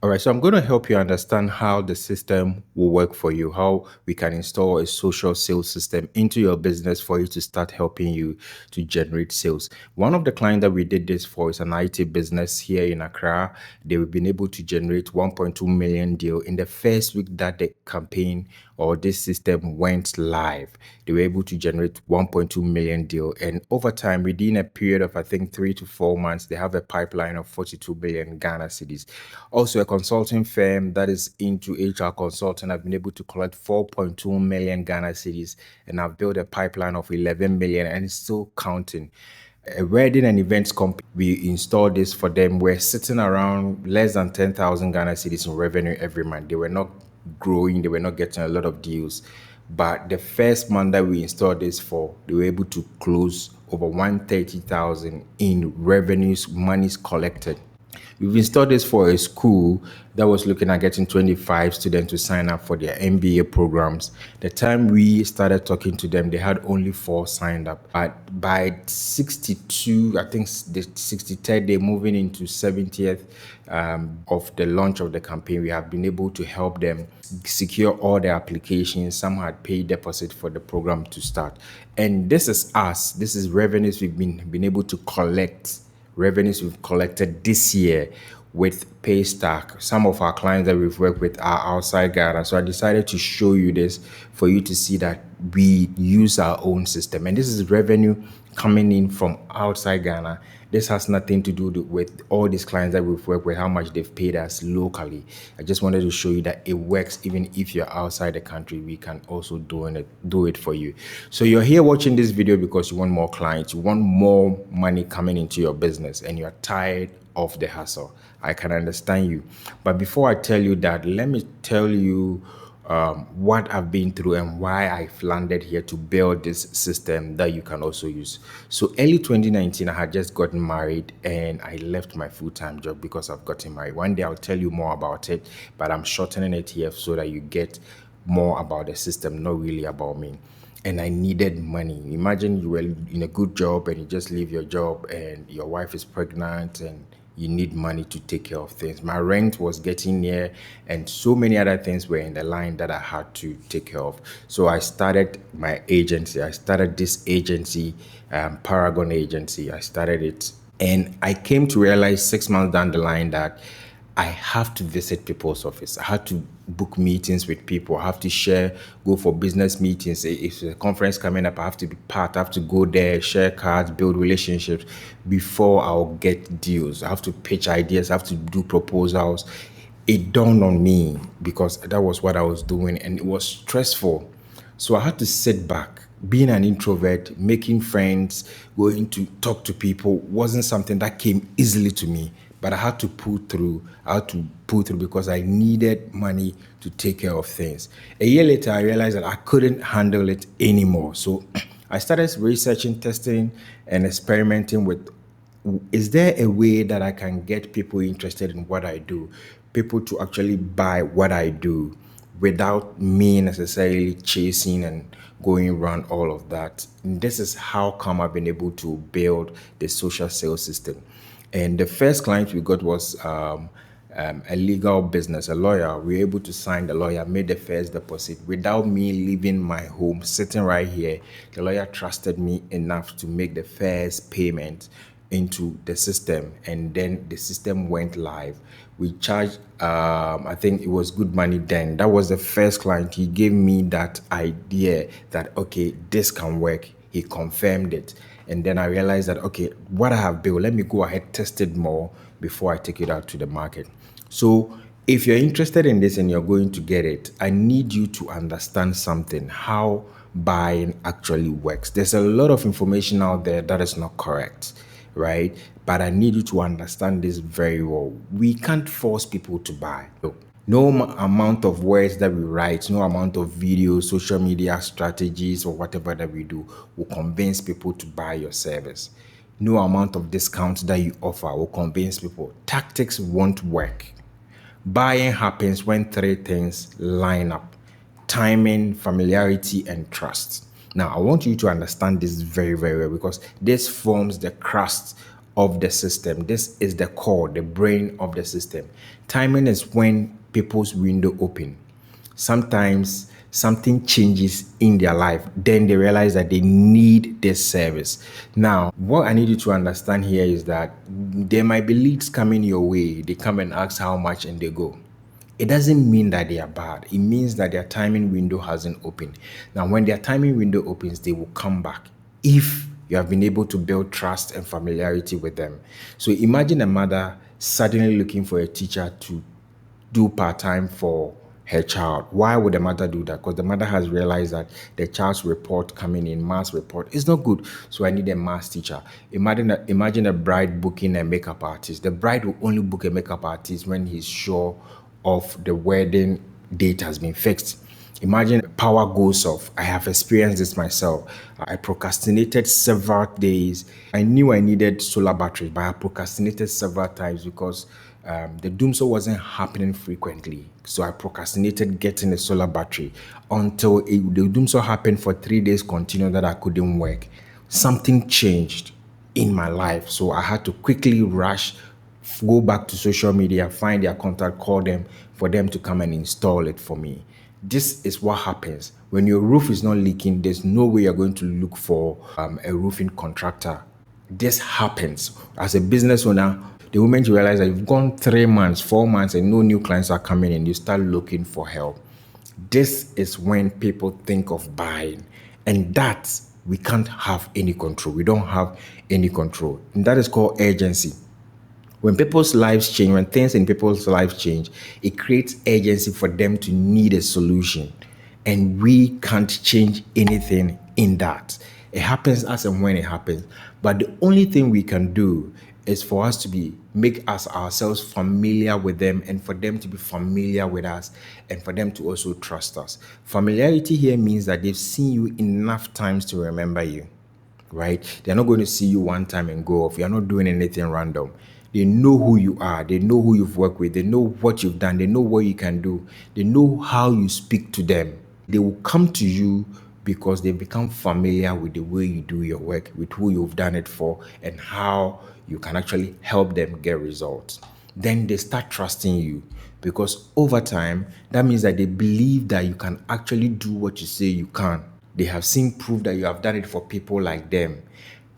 All right, so I'm going to help you understand how the system will work for you, how we can install a social sales system into your business for you to start helping you to generate sales. One of the clients that we did this for is an IT business here in Accra. They've been able to generate 1.2 million deal in the first week that the campaign or this system went live. They were able to generate 1.2 million deal, and over time, within a period of I think 3 to 4 months, they have a pipeline of 42 billion Ghana cedis. Also, a consulting firm that is into HR consulting have been able to collect 4.2 million Ghana cedis, and have built a pipeline of 11 million, and it's still counting. A wedding and events company, we installed this for them. We're sitting around less than 10,000 Ghana cedis in revenue every month. They were not growing, they were not getting a lot of deals. But the first month that we installed this for, they were able to close over 130,000 in revenues, monies collected. We've installed this for a school that was looking at getting 25 students to sign up for their MBA programs. The time we started talking to them, they had only 4 signed up. But by 62, I think the 63rd day, moving into 70th of the launch of the campaign, we have been able to help them secure all their applications. Some had paid deposit for the program to start. And this is us. This is revenues we've been able to collect, revenues we've collected this year with Paystack. Some of our clients that we've worked with are outside Ghana. So I decided to show you this for you to see that we use our own system. And this is revenue coming in from outside Ghana. This has nothing to do with all these clients that we've worked with, how much they've paid us locally. I just wanted to show you that it works even if you're outside the country. We can also do it for you. So you're here watching this video because you want more clients, you want more money coming into your business, and you're tired of the hassle. I can understand you. But before I tell you that, let me tell you what I've been through and why I've landed here to build this system that you can also use. So early 2019, I had just gotten married and I left my full-time job because I've gotten married. One day I'll tell you more about it, but I'm shortening it here so that you get more about the system, not really about me. And I needed money. Imagine you were in a good job and you just leave your job and your wife is pregnant and you need money to take care of things. My rent was getting near, and so many other things were in the line that I had to take care of. So I started my agency. I started this agency, Paragon Agency. I started it, and I came to realize 6 months down the line that I have to visit people's office. I had to book meetings with people. I have to go for business meetings. If there's a conference coming up, I have to be part. I have to go there, share cards, build relationships before I'll get deals. I have to pitch ideas. I have to do proposals. It dawned on me because that was what I was doing, and it was stressful. So I had to sit back. Being an introvert, making friends, going to talk to people wasn't something that came easily to me. But I had to pull through. I had to pull through because I needed money to take care of things. A year later, I realized that I couldn't handle it anymore. So I started researching, testing, and experimenting with, is there a way that I can get people interested in what I do, people to actually buy what I do without me necessarily chasing and going around all of that. And this is how come I've been able to build the social sales system. And the first client we got was a legal business, a lawyer. We were able to sign the lawyer, made the first deposit without me leaving my home, sitting right here. The lawyer trusted me enough to make the first payment into the system, and then the system went live. We charged, I think it was good money then. That was the first client. He gave me that idea that, okay, this can work. He confirmed it. And then I realized that, okay, what I have built, let me go ahead, test it more before I take it out to the market. So if you're interested in this and you're going to get it, I need you to understand something, how buying actually works. There's a lot of information out there that is not correct, right? But I need you to understand this very well. We can't force people to buy. No amount of words that we write, no amount of videos, social media strategies, or whatever that we do will convince people to buy your service. No amount of discounts that you offer will convince people. Tactics won't work. Buying happens when 3 things line up: timing, familiarity, and trust. Now, I want you to understand this very, very well because this forms the crust of the system. This is the core, the brain of the system. Timing is when people's window open. Sometimes something changes in their life, then they realize that they need this service. Now, what I need you to understand here is that there might be leads coming your way. They come and ask how much and they go. It doesn't mean that they are bad. It means that their timing window hasn't opened. Now, when their timing window opens, they will come back if you have been able to build trust and familiarity with them. So imagine a mother suddenly looking for a teacher to do part-time for her child. Why would the mother do that? Because the mother has realized that the child's report coming in, mass report, is not good. So I need a mass teacher. Imagine a bride booking a makeup artist. The bride will only book a makeup artist when he's sure of the wedding date has been fixed. Imagine power goes off. I have experienced this myself. I procrastinated several days. I knew I needed solar batteries, but I procrastinated several times because the doomsday wasn't happening frequently. So I procrastinated getting a solar battery until the doomsday happened for 3 days continuous that I couldn't work. Something changed in my life. So I had to quickly rush, go back to social media, find their contact, call them for them to come and install it for me. This is what happens when your roof is not leaking. There's no way you're going to look for a roofing contractor. This happens as a business owner. The moment you realize that you've gone 3 months, 4 months, and no new clients are coming in, you start looking for help. This is when people think of buying, and that we can't have any control. We don't have any control, and that is called urgency. When people's lives change, when things in people's lives change, it creates urgency for them to need a solution. And we can't change anything in that. It happens as and when it happens. But the only thing we can do is for us to make us ourselves familiar with them, and for them to be familiar with us, and for them to also trust us. Familiarity here means that they've seen you enough times to remember you, right? They're not going to see you one time and go off. You're not doing anything random. They know who you are. They know who you've worked with. They know what you've done. They know what you can do. They know how you speak to them. They will come to you because they become familiar with the way you do your work, with who you've done it for, and how you can actually help them get results. Then they start trusting you, because over time, that means that they believe that you can actually do what you say you can. They have seen proof that you have done it for people like them.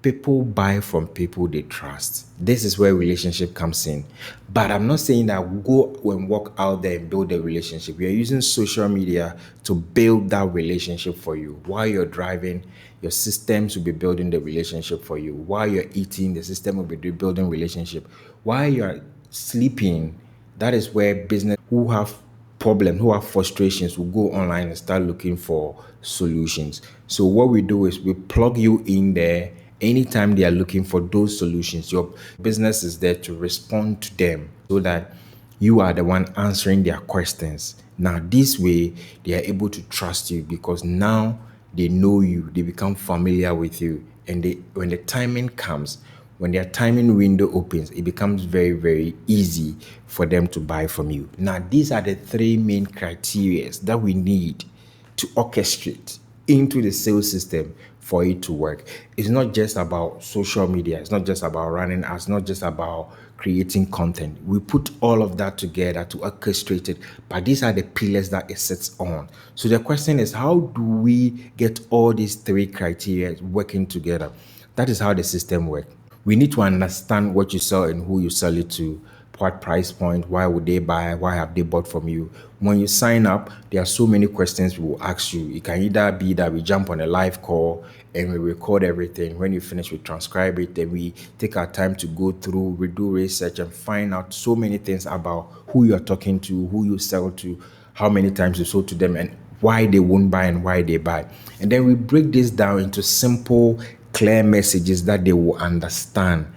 People buy from people they trust. This is where relationship comes in. But I'm not saying that go and walk out there and build a relationship. We are using social media to build that relationship for you. While you're driving, your systems will be building the relationship for you. While you're eating, the system will be building relationship. While you're sleeping, that is where business who have problems, who have frustrations, will go online and start looking for solutions. So what we do is we plug you in there. Anytime they are looking for those solutions, your business is there to respond to them, so that you are the one answering their questions. Now, this way, they are able to trust you, because now they know you, they become familiar with you. And when the timing comes, when their timing window opens, it becomes very, very easy for them to buy from you. Now, these are the three main criteria that we need to orchestrate into the sales system for it to work. It's not just about social media. It's not just about running ads. It's not just about creating content. We put all of that together to orchestrate it, but these are the pillars that it sits on. So the question is, how do we get all these three criteria working together? That is how the system works. We need to understand what you sell and who you sell it to, what price point, why would they buy, why have they bought from you. When you sign up, there are so many questions we will ask you. It can either be that we jump on a live call and we record everything. When you finish, we transcribe it, then we take our time to go through, we do research and find out so many things about who you're talking to, who you sell to, how many times you sold to them, and why they won't buy and why they buy. And then we break this down into simple, clear messages that they will understand.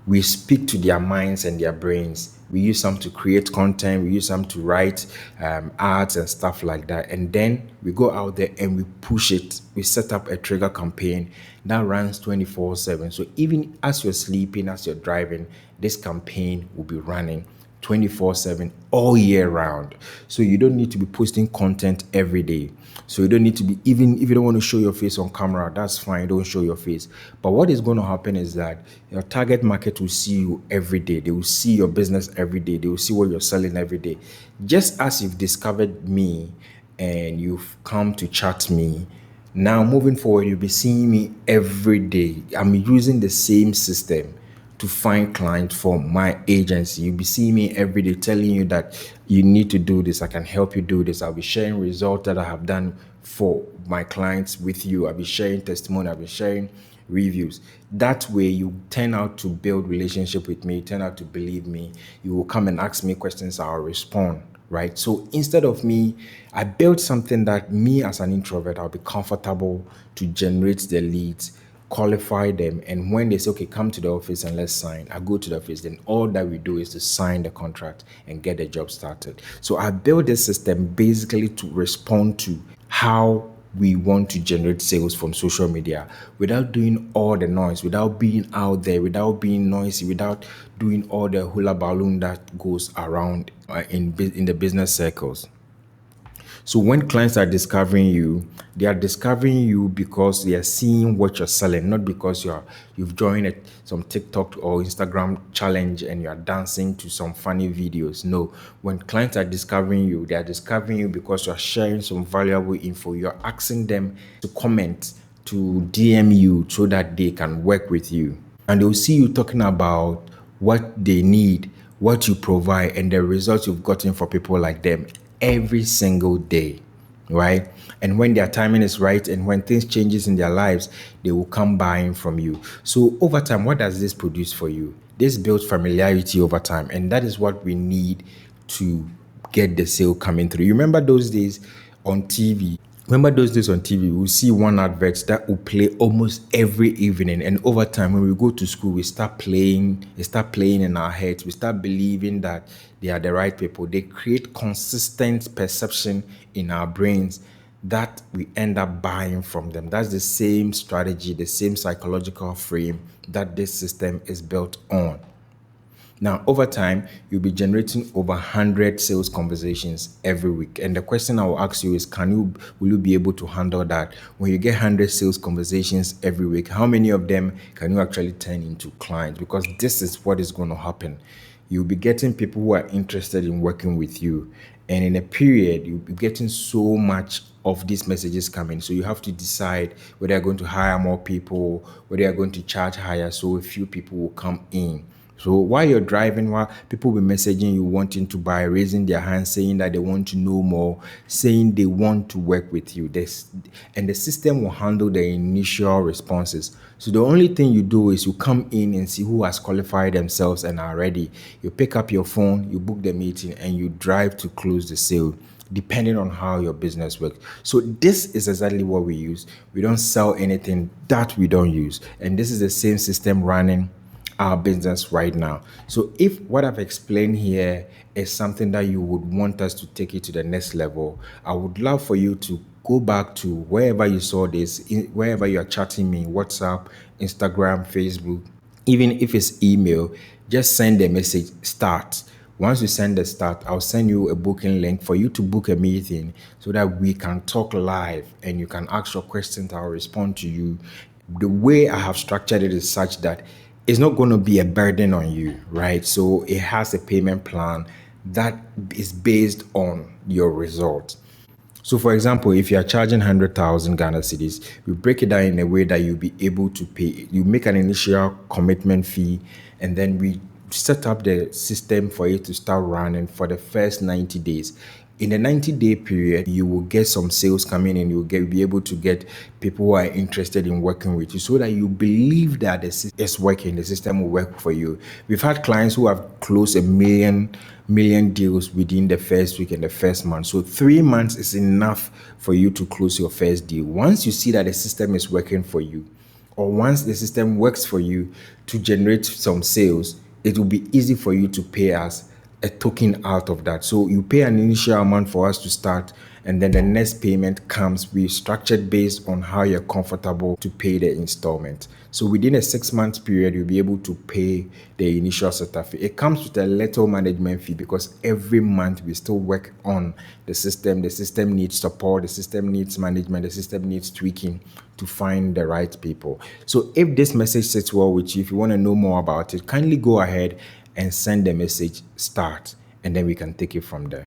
We speak to their minds and their brains. We use some to create content. We use some to write ads and stuff like that. And then we go out there and we push it. We set up a trigger campaign that runs 24/7. So even as you're sleeping, as you're driving, this campaign will be running 24/7 all year round. So you don't need to be posting content every day. So you don't need to be, even if you don't want to show your face on camera, that's fine, don't show your face. But what is going to happen is that your target market will see you every day. They will see your business every day. They will see what you're selling every day. Just as you've discovered me and you've come to chat me, now moving forward, you'll be seeing me every day. I'm using the same system to find clients for my agency. You'll be seeing me every day telling you that you need to do this. I can help you do this. I'll be sharing results that I have done for my clients with you. I'll be sharing testimony. I'll be sharing reviews. That way you turn out to build relationship with me, you turn out to believe me. You will come and ask me questions, I'll respond. Right. So instead of me, I built something that me as an introvert, I'll be comfortable to generate the leads, qualify them, and when they say, okay, come to the office and let's sign, I go to the office. Then all that we do is to sign the contract and get the job started. So I built this system basically to respond to how we want to generate sales from social media without doing all the noise, without being out there, without being noisy, without doing all the hula balloon that goes around in the business circles. So when clients are discovering you, they are discovering you because they are seeing what you're selling, not because you've joined some TikTok or Instagram challenge and you are dancing to some funny videos. No, when clients are discovering you, they are discovering you because you are sharing some valuable info. You're asking them to comment, to DM you so that they can work with you. And they'll see you talking about what they need, what you provide, and the results you've gotten for people like them every single day, right? And when their timing is right and when things changes in their lives, they will come buying from you. So over time, what does this produce for you? This builds familiarity over time, and that is what we need to get the sale coming through. You remember those days on TV? Remember those days on TV, we'll see one advert that will play almost every evening. And over time, when we go to school, they start playing in our heads. We start believing that they are the right people. They create consistent perception in our brains that we end up buying from them. That's the same strategy, the same psychological frame that this system is built on. Now, over time, you'll be generating over 100 sales conversations every week. And the question I will ask you is, will you be able to handle that? When you get 100 sales conversations every week, how many of them can you actually turn into clients? Because this is what is going to happen. You'll be getting people who are interested in working with you. And in a period, you'll be getting so much of these messages coming. So you have to decide whether you're going to hire more people, whether you're going to charge higher so a few people will come in. So while you're driving, while people will be messaging you wanting to buy, raising their hands, saying that they want to know more, saying they want to work with you. And the system will handle the initial responses. So the only thing you do is you come in and see who has qualified themselves and are ready. You pick up your phone, you book the meeting, and you drive to close the sale, depending on how your business works. So this is exactly what we use. We don't sell anything that we don't use. And this is the same system running our business right now. So if what I've explained here is something that you would want us to take it to the next level, I would love for you to go back to wherever you saw this, wherever you are chatting me, WhatsApp, Instagram, Facebook, even if it's email, just send a message, start. Once you send the start, I'll send you a booking link for you to book a meeting so that we can talk live and you can ask your questions. I'll respond to you. The way I have structured it is such that it's not going to be a burden on you, right? So it has a payment plan that is based on your results. So for example, if you are charging 100,000 Ghana cedis, we break it down in a way that you'll be able to pay. You make an initial commitment fee, and then we set up the system for you to start running for the first 90 days. In the 90-day period, you will get some sales coming in. You'll be able to get people who are interested in working with you so that you believe that the system is working, the system will work for you. We've had clients who have closed a million deals within the first week and the first month. So 3 months is enough for you to close your first deal. Once you see that the system is working for you, or once the system works for you to generate some sales, it will be easy for you to pay us a token out of that. So you pay an initial amount for us to start, And then the next payment comes, we structured based on how you're comfortable to pay the installment. So within a 6 month period, you'll be able to pay the initial setup fee. It comes with a little management fee because every month we still work on the system. The system needs support, the system needs management, the system needs tweaking to find the right people. So if this message sits well with you, if you want to know more about it, kindly go ahead and send the message start, and then we can take it from there.